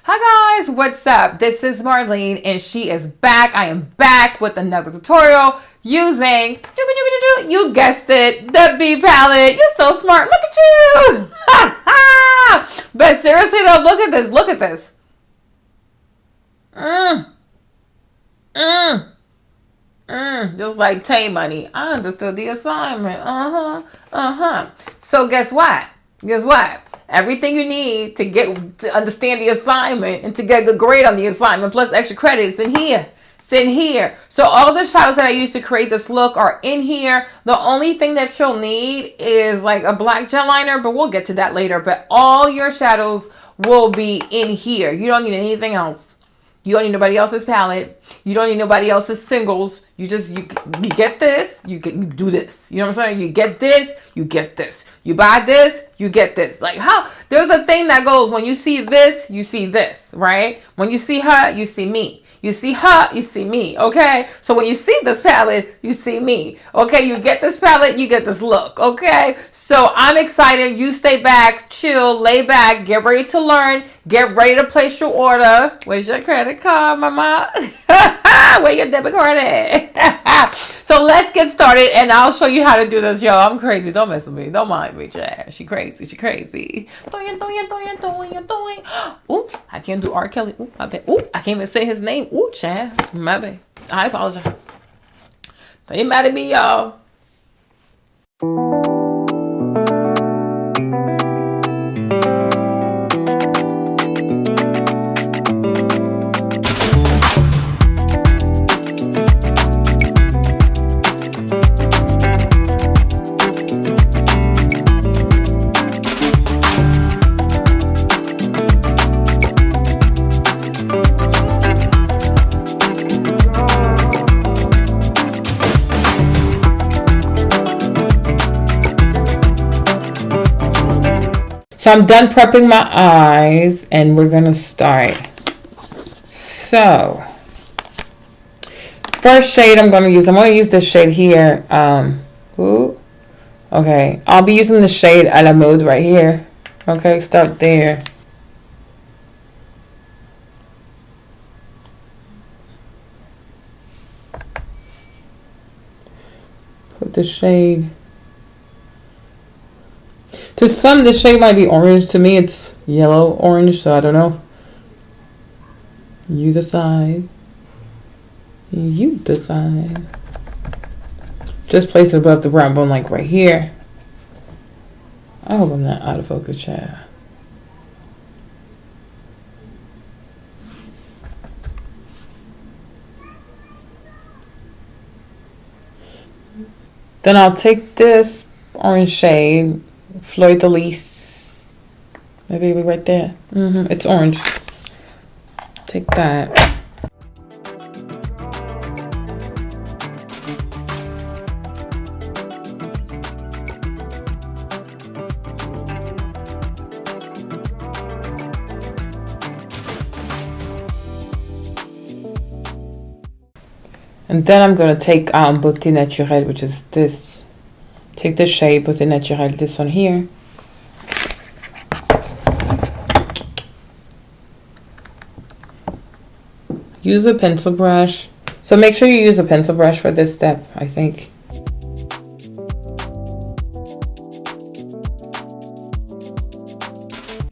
Hi guys, what's up? This is Marlene and she is back. I am back with another tutorial using, you guessed it, the B palette. You're so smart. Look at you. But seriously though, look at this. Look at this. Just like Tay Money. I understood the assignment. So guess what? Everything you need to understand the assignment and to get a good grade on the assignment plus extra credits in here. It's in here. So all the shadows that I used to create this look are in here. The only thing that you'll need is like a black gel liner, but we'll get to that later. But all your shadows will be in here. You don't need anything else. You don't need nobody else's palette. You don't need nobody else's singles. You get this, you do this. You know what I'm saying? You get this, you get this. You buy this, you get this. Like how, there's a thing that goes, when you see this, you see this, right? When you see her, you see me. You see her, you see me, okay? So when you see this palette, you see me, okay? You get this palette, you get this look, okay? So I'm excited. You stay back, chill, lay back, get ready to learn, get ready to place your order. Where's your credit card, mama? Where your debit card at? So let's get started and I'll show you how to do this, y'all. I'm crazy. Don't mess with me. Don't mind me, Chad. She crazy. Ooh, I can't do R. Kelly. Ooh, my bad. Ooh, I can't even say his name. Ooh, Chad. My bad. I apologize. Don't get mad at me, y'all. So I'm done prepping my eyes and we're gonna start. So first shade I'm gonna use this shade here. Okay, I'll be using the shade a la mode right here. Okay, start there. Put the shade. To some, the shade might be orange. To me, it's yellow orange, so I don't know. You decide. You decide. Just place it above the brown bone, like right here. I hope I'm not out of focus, child. Then I'll take this orange shade. Fleur de lis. Maybe right there. It's orange. Take that. And then I'm going to take Beauté Naturelle, which is this. Take the shade, Beauté Naturelle, this one here. Use a pencil brush. So make sure you use a pencil brush for this step, I think.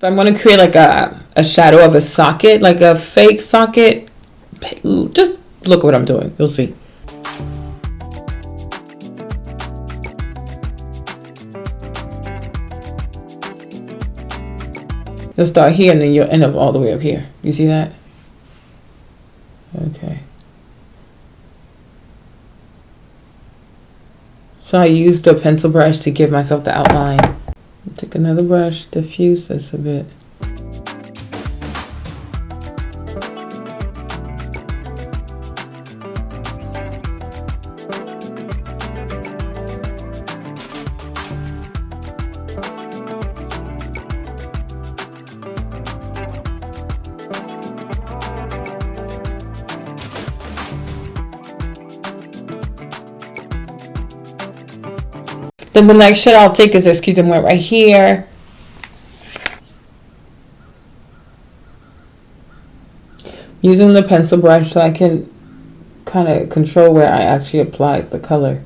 So I'm going to create like a shadow of a socket, like a fake socket. Just look at what I'm doing. You'll see. You'll start here and then you'll end up all the way up here. You see that? Okay. So I used a pencil brush to give myself the outline. Take another brush, diffuse this a bit. Then the next shade I'll take is this Excuse Me right here. using the pencil brush so I can kind of control where I actually applied the color.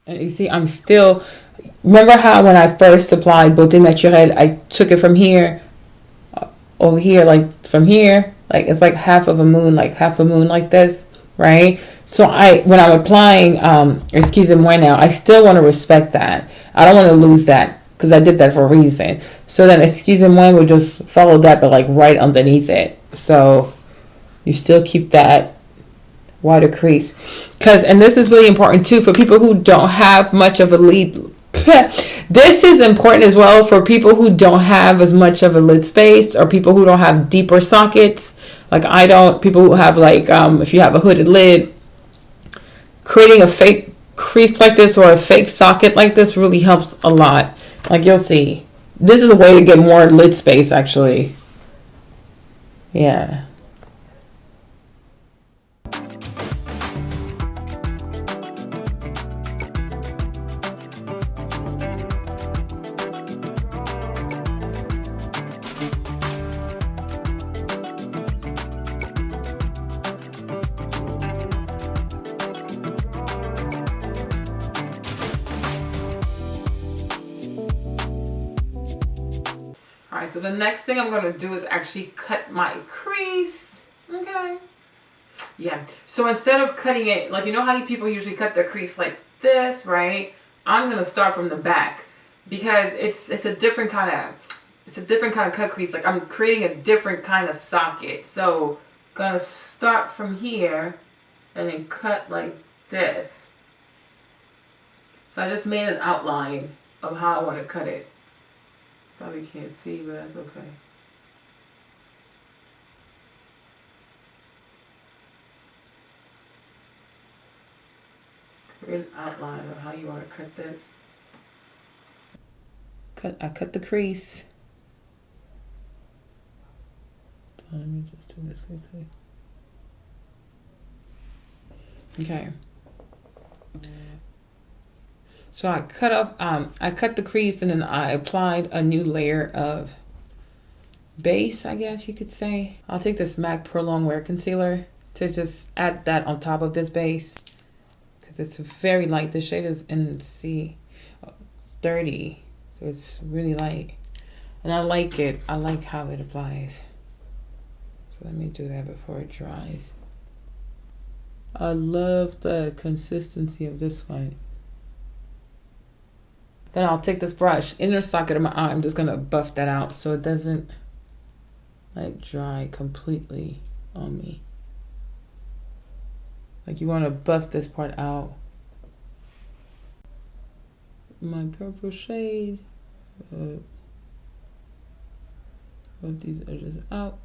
And you see, I'm still, remember how when I first applied Beauté Naturelle, I took it from here, over here, like from here, like it's like half a moon like this, right? So when I'm applying Excusez-moi now, I still want to respect that. I don't want to lose that because I did that for a reason. So then Excusez-moi will just follow that, but like right underneath it. So you still keep that wider crease. And this is really important too for people who don't have much of a lid. This is important as well for people who don't have as much of a lid space, or people who don't have deeper sockets like I don't. People who have like if you have a hooded lid, creating a fake crease like this or a fake socket like this really helps a lot. Like you'll see, this is a way to get more lid space actually. Yeah. Alright, so the next thing I'm going to do is actually cut my crease. Okay. Yeah. So instead of cutting it, like you know how people usually cut their crease like this, right? I'm going to start from the back because it's a different kind of cut crease. Like I'm creating a different kind of socket. So I'm going to start from here and then cut like this. So I just made an outline of how I want to cut it. Probably can't see, but that's okay. Create an outline of how you want to cut this. I cut the crease. Let me just do this quickly. Okay. So I cut the crease and then I applied a new layer of base, I guess you could say. I'll take this MAC Pro Longwear Concealer to just add that on top of this base because it's very light. The shade is in C30, so it's really light. And I like it. I like how it applies. So let me do that before it dries. I love the consistency of this one. Then I'll take this brush, inner socket of my eye. I'm just going to buff that out so it doesn't like dry completely on me. Like you want to buff this part out. My purple shade. Buff these edges out.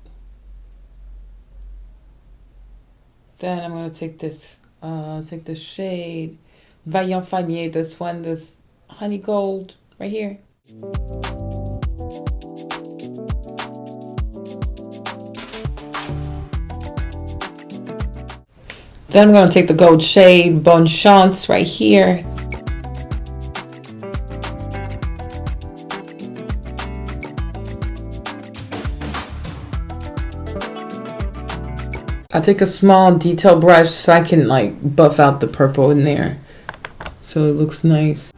Then I'm going to take this shade Vaillant Fumier, this one, this honey gold right here. Then I'm going to take the gold shade Bonne Chance right here. I'll take a small detail brush so I can like buff out the purple in there so it looks nice.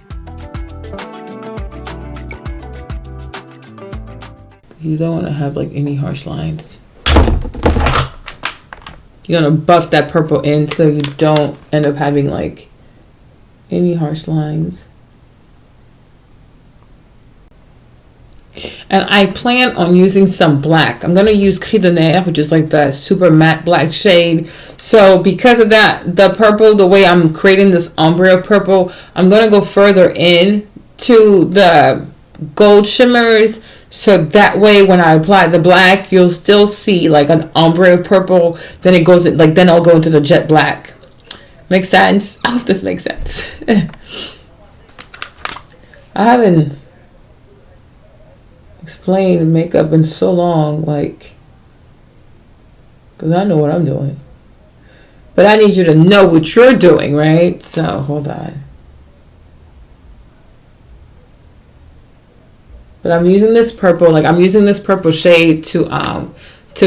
You don't want to have like any harsh lines. You're going to buff that purple in so you don't end up having like any harsh lines. And I plan on using some black. I'm going to use Cri de Nerf, which is like the super matte black shade. So because of that, the purple, the way I'm creating this ombre of purple, I'm going to go further in to the gold shimmers. So that way when I apply the black, you'll still see like an ombre of purple. Then it goes like, then I'll go into the jet black. Makes sense? I hope this makes sense. I haven't explained makeup in so long, like, because I know what I'm doing. But I need you to know what you're doing, right? So, hold on. But I'm using this purple, like I'm using this purple shade to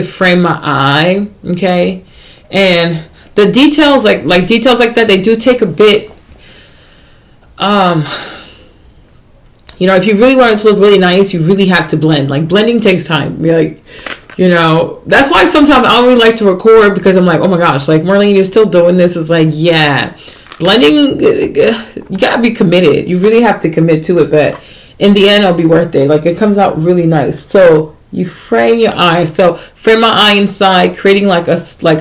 frame my eye, okay? And the details, like details like that, they do take a bit. You know, if you really want it to look really nice, you really have to blend. Like, blending takes time. You're like, you know, that's why sometimes I don't really like to record, because I'm like, oh my gosh, like, Marlene, you're still doing this. It's like, yeah, blending, you gotta be committed. You really have to commit to it, but in the end, it'll be worth it. Like, it comes out really nice. So you frame your eye. So frame my eye inside, creating like a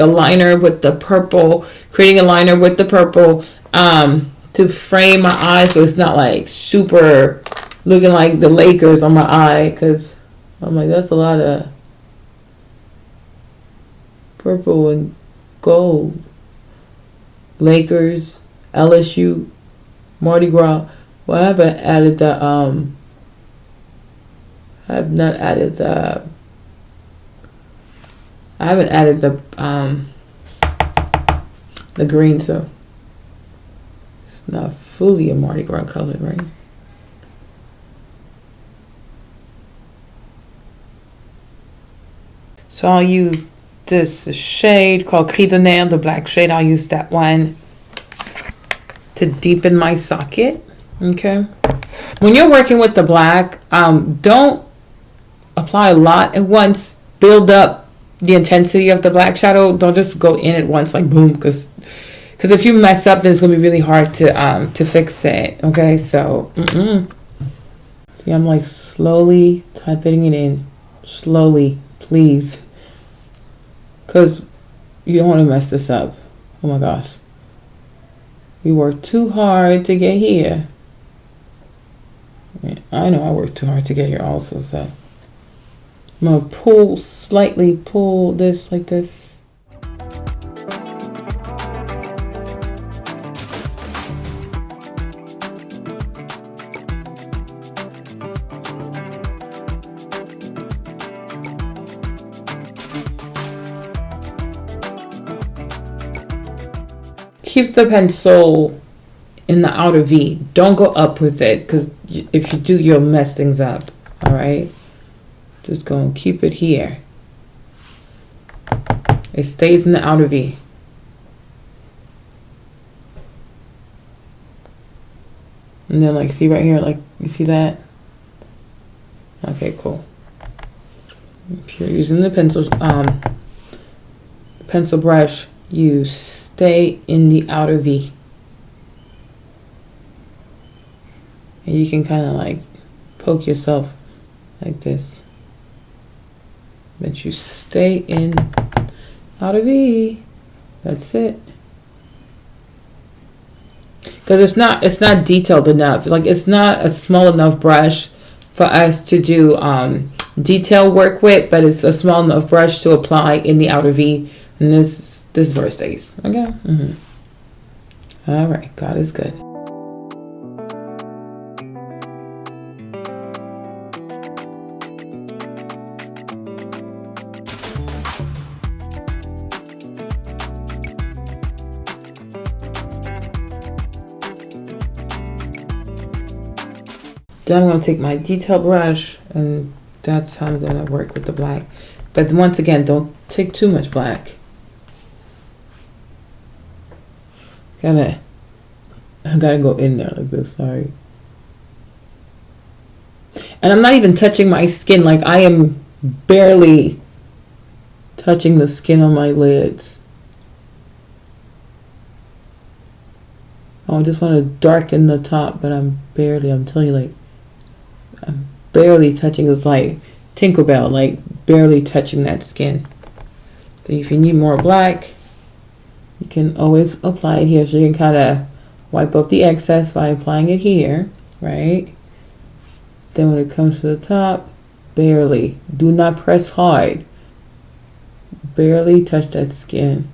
liner with the purple, creating a liner with the purple, to frame my eye so it's not like super looking like the Lakers on my eye, because I'm like, that's a lot of purple and gold. Lakers, LSU, Mardi Gras. Well, I haven't added the I haven't added the green, so it's not fully a Mardi Gras color, right? So I'll use this shade called Kreyol, the black shade. I'll use that one to deepen my socket. Okay. When you're working with the black, don't apply a lot at once. Build up the intensity of the black shadow. Don't just go in at once like boom, because if you mess up, then it's gonna be really hard to fix it. Okay, so see, I'm like slowly typing it in, slowly, please, because you don't want to mess this up. Oh my gosh, we worked too hard to get here. I know I worked too hard to get here also, so I'm going to slightly pull this like this. Keep the pencil in the outer V. Don't go up with it, because if you do, you'll mess things up. All right? Just gonna keep it here. It stays in the outer V. And then, like, see right here, like, you see that? Okay, cool. If you're using the pencil brush, you stay in the outer V. And you can kind of like poke yourself like this. But you stay in outer V. That's it. Because it's not detailed enough. Like, it's not a small enough brush for us to do detail work with, but it's a small enough brush to apply in the outer V. And this verse stays. Okay? All right. God is good. Then I'm going to take my detail brush, and that's how I'm going to work with the black. But once again, don't take too much black. I gotta go in there like this, sorry. And I'm not even touching my skin. Like, I am barely touching the skin on my lids. Oh, I just want to darken the top, but I'm telling you, like, I'm barely touching. It's like Tinkerbell, like barely touching that skin. So if you need more black, you can always apply it here. So you can kind of wipe up the excess by applying it here, right? Then when it comes to the top, barely. Do not press hard. Barely touch that skin.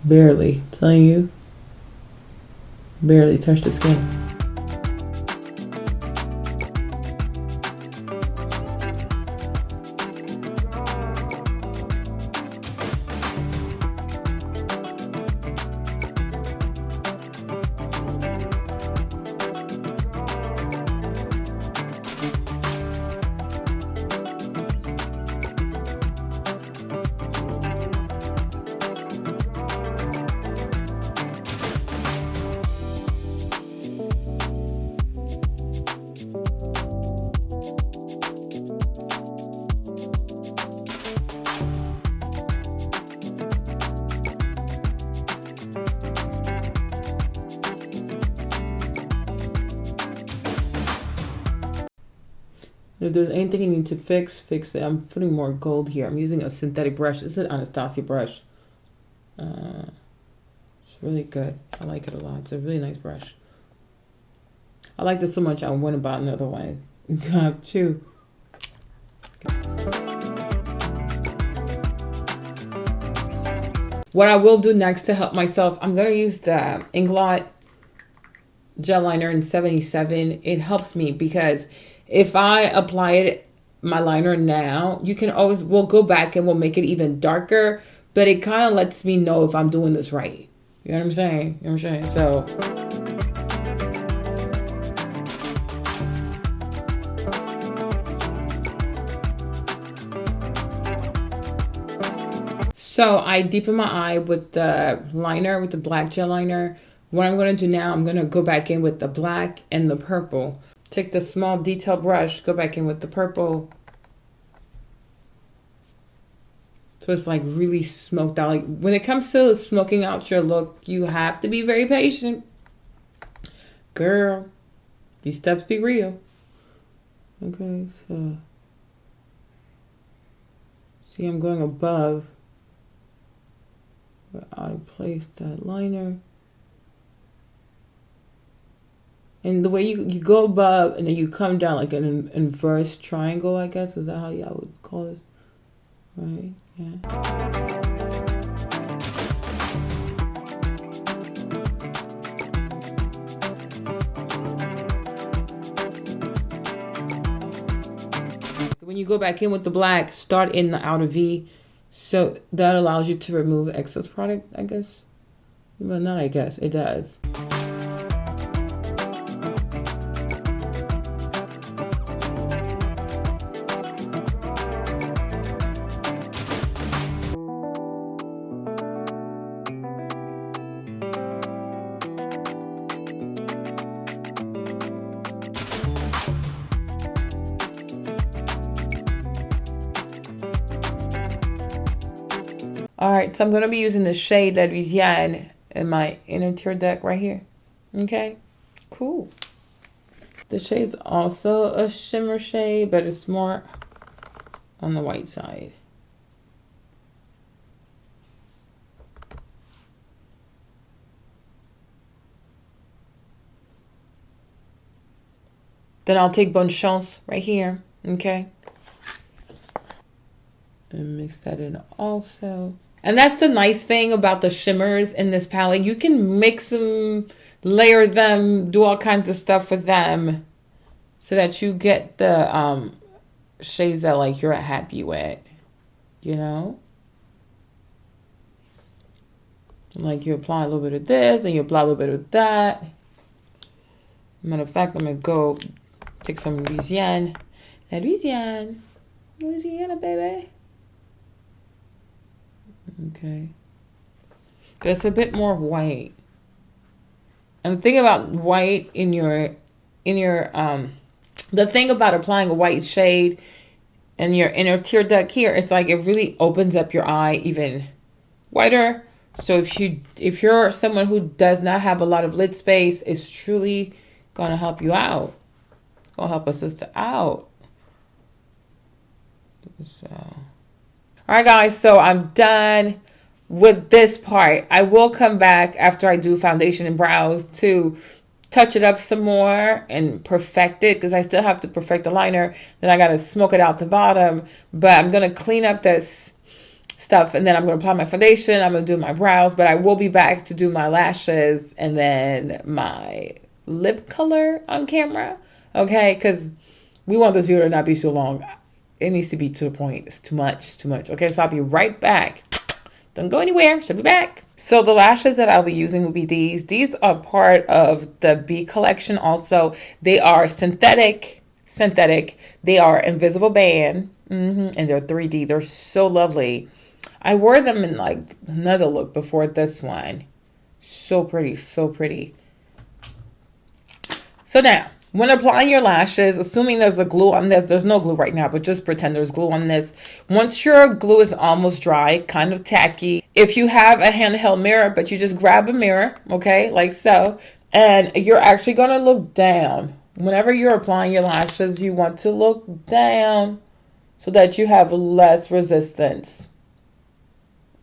Barely. I'm telling you. Barely touch the skin. If there's anything you need to fix, fix it. I'm putting more gold here. I'm using a synthetic brush. This is an Anastasia brush. It's really good. I like it a lot. It's a really nice brush. I liked it so much I went and bought another one. Got two. What I will do next to help myself, I'm going to use the Inglot gel liner in 77. It helps me because if I apply it, my liner now, you can always, we'll go back and we'll make it even darker, but it kind of lets me know if I'm doing this right. You know what I'm saying? You know what I'm saying? So I deepen my eye with the liner, with the black gel liner. What I'm going to do now, I'm going to go back in with the black and the purple. Take the small detail brush, go back in with the purple. So it's like really smoked out. Like when it comes to smoking out your look, you have to be very patient. Girl, these steps be real. Okay, so see, I'm going above where I placed that liner. And the way you go above and then you come down like an inverse triangle, I guess. Is that how y'all would call this? Right, yeah. So when you go back in with the black, start in the outer V. So that allows you to remove excess product, I guess. Well, not I guess, it does. All right, so I'm going to be using the shade La Louisiane in my inner tear duct right here. Okay, cool. The shade's also a shimmer shade, but it's more on the white side. Then I'll take Bonne Chance right here, okay? And mix that in also. And that's the nice thing about the shimmers in this palette. You can mix them, layer them, do all kinds of stuff with them so that you get the shades that like you're happy with, you know? Like you apply a little bit of this and you apply a little bit of that. Matter of fact, I'm going to go take some Louisiane. Louisiane, Louisiana, baby. Okay. It's a bit more white. And think about white in your the thing about applying a white shade in your inner tear duct here, it's like it really opens up your eye even whiter. So if you're someone who does not have a lot of lid space, it's truly gonna help you out. It's gonna help a sister out. So all right, guys, so I'm done with this part. I will come back after I do foundation and brows to touch it up some more and perfect it because I still have to perfect the liner. Then I got to smoke it out the bottom. But I'm going to clean up this stuff and then I'm going to apply my foundation. I'm going to do my brows, but I will be back to do my lashes and then my lip color on camera. Okay, because we want this video to not be so long. It needs to be to the point. It's too much, too much. Okay, so I'll be right back. Don't go anywhere. She'll be back. So the lashes that I'll be using will be these. These are part of the B collection also. They are synthetic. They are invisible band. And they're 3D. They're so lovely. I wore them in like another look before this one. So pretty, so pretty. So now, when applying your lashes, assuming there's a glue on this, there's no glue right now, but just pretend there's glue on this. Once your glue is almost dry, kind of tacky, if you have a handheld mirror, but you just grab a mirror, okay, like so, and you're actually going to look down, Whenever you're applying your lashes, you want to look down so that you have less resistance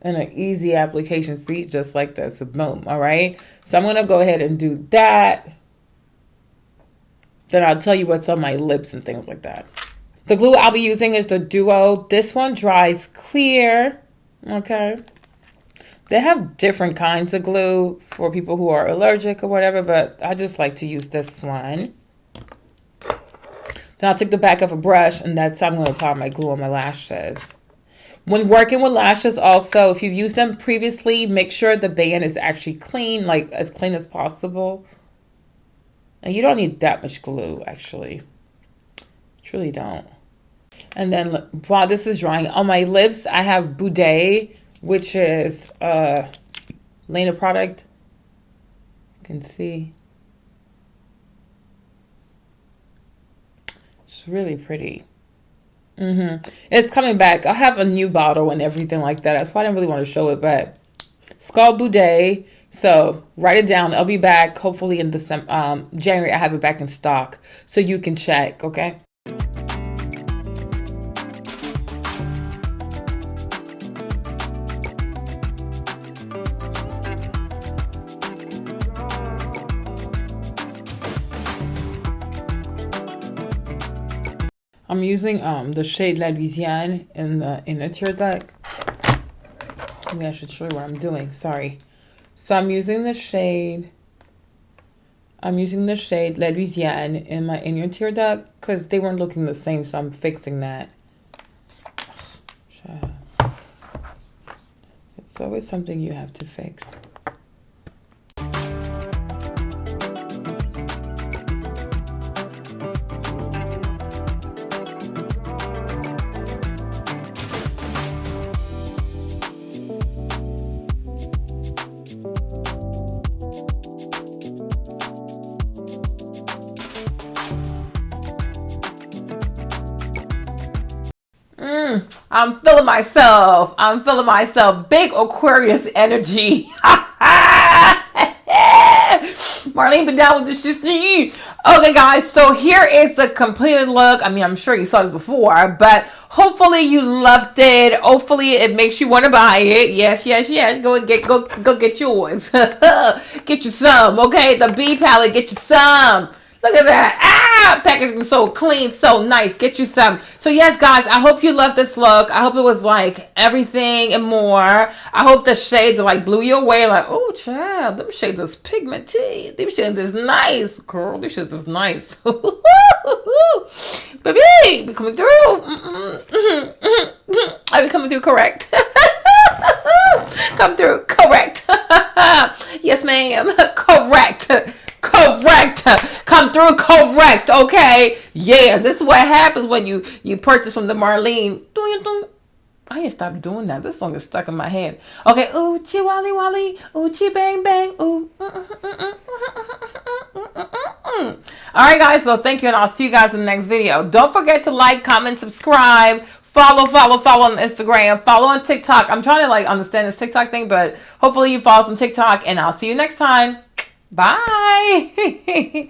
and an easy application. See, just like this. Boom. All right. So I'm going to go ahead and do that. Then I'll tell you what's on my lips and things like that. The glue I'll be using is the Duo. This one dries clear. Okay. They have different kinds of glue for people who are allergic or whatever, but I just like to use this one. Then I'll take the back of a brush, and that's how I'm going to apply my glue on my lashes. When working with lashes also, if you've used them previously, make sure the band is actually clean, like as clean as possible. And you don't need that much glue, actually. Truly don't. And then while this is drying, on my lips, I have Boudet, which is a Lena product. You can see. It's really pretty. It's coming back. I have a new bottle and everything like that. That's why I didn't really want to show it, but it's called Boudet. So write it down. I'll be back hopefully in December, January. I have it back in stock so you can check. Okay. I'm using the shade La Louisiane in the inner tear duct. Maybe I should show you what I'm doing. Sorry. So I'm using the shade La Louisiane in my inner tear duct because they weren't looking the same, so I'm fixing that. It's always something you have to fix. I'm feeling myself. I'm feeling myself. Big Aquarius energy. Marlene been down with this shit. Okay, guys. So here is the completed look. I mean, I'm sure you saw this before, but hopefully you loved it. Hopefully it makes you want to buy it. Yes, yes, yes. Go get yours. Get you some. Okay, the B palette. Get you some. Look at that. Packaging so clean, so nice. Get you some. So yes, guys, I hope you loved this look. I hope it was like everything and more. I hope the shades like blew you away. Like, oh, child, them shades is pigmented. These shades is nice. Girl, these shades is nice. Baby, we coming through. I be coming through correct. Come through correct. Yes, ma'am. Correct. Correct. Come through correct. Okay. Yeah, this is what happens when you purchase from the Marlene. I ain't stopped doing that. This song is stuck in my head. Okay. Ooh, chi wally wally. Ooh, chi bang bang. Ooh. All right, guys. So thank you, and I'll see you guys in the next video. Don't forget to like, comment, subscribe. Follow on Instagram. Follow on TikTok. I'm trying to like understand this TikTok thing, but hopefully you follow us on TikTok, and I'll see you next time. Bye.